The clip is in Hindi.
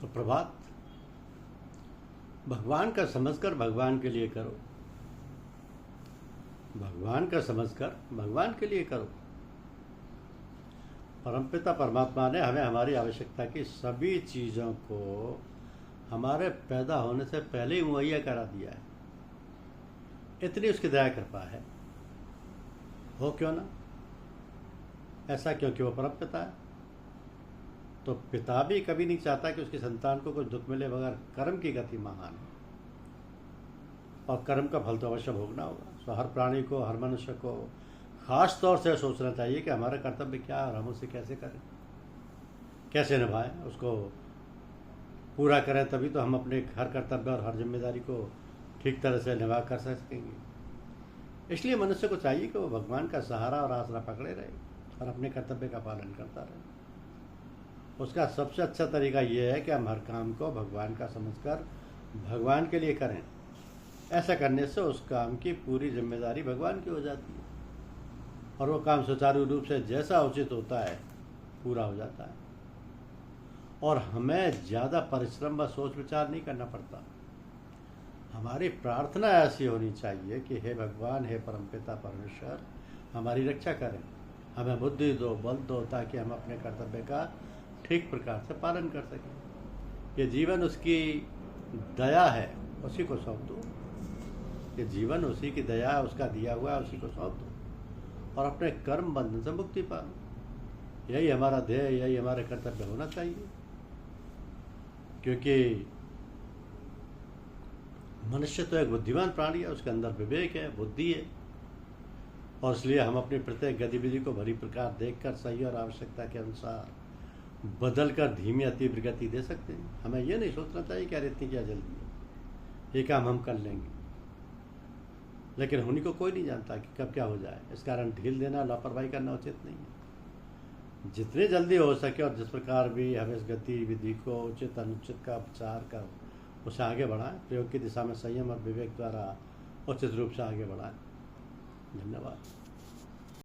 सुप्रभात। भगवान का समझकर भगवान के लिए करो, भगवान का समझकर भगवान के लिए करो। परमपिता परमात्मा ने हमें हमारी आवश्यकता की सभी चीज़ों को हमारे पैदा होने से पहले ही मुहैया करा दिया है। इतनी उसकी दया कृपा है। हो क्यों ना ऐसा, क्योंकि वो परमपिता है। तो पिता भी कभी नहीं चाहता कि उसकी संतान को कुछ दुख मिले, मगर कर्म की गति महान है और कर्म का फल तो अवश्य भोगना होगा। तो हर प्राणी को, हर मनुष्य को खास तौर से सोचना चाहिए कि हमारा कर्तव्य क्या है और हम उसे कैसे करें, कैसे निभाएं, उसको पूरा करें। तभी तो हम अपने हर कर्तव्य और हर जिम्मेदारी को ठीक तरह से निभा कर सकेंगे। इसलिए मनुष्य को चाहिए कि वो भगवान का सहारा और आसरा पकड़े रहे और अपने कर्तव्य का पालन करता रहे। उसका सबसे अच्छा तरीका ये है कि हम हर काम को भगवान का समझकर भगवान के लिए करें। ऐसा करने से उस काम की पूरी जिम्मेदारी भगवान की हो जाती है और वो काम सुचारू रूप से जैसा उचित होता है पूरा हो जाता है और हमें ज़्यादा परिश्रम व सोच विचार नहीं करना पड़ता। हमारी प्रार्थना ऐसी होनी चाहिए कि हे भगवान, हे परमपिता परमेश्वर, हमारी रक्षा करें, हमें बुद्धि दो, बल दो, ताकि हम अपने कर्तव्य का ठीक प्रकार से पालन कर सकें। ये जीवन उसकी दया है, उसी को सौंप दो। ये जीवन उसी की दया है, उसका दिया हुआ है, उसी को सौंप दो और अपने कर्म बंधन से मुक्ति पाओ। यही हमारा ध्येय, यही हमारे कर्तव्य होना चाहिए। क्योंकि मनुष्य तो एक बुद्धिमान प्राणी है, उसके अंदर विवेक है, बुद्धि है और इसलिए हम अपनी प्रत्येक गतिविधि को भली प्रकार देखकर सही और आवश्यकता के अनुसार बदल कर धीमी या तीव्र गति दे सकते हैं। हमें यह नहीं सोचना चाहिए कि यार इतनी क्या जल्दी है, ये काम हम कर लेंगे। लेकिन होने को कोई नहीं जानता कि कब क्या हो जाए। इस कारण ढील देना, लापरवाही करना उचित नहीं है। जितनी जल्दी हो सके और जिस प्रकार भी हम इस गतिविधि को उचित अनुचित का उपचार कर उसे आगे बढ़ाएं, प्रयोग की दिशा में संयम और विवेक द्वारा उचित रूप से आगे बढ़ाएं। धन्यवाद।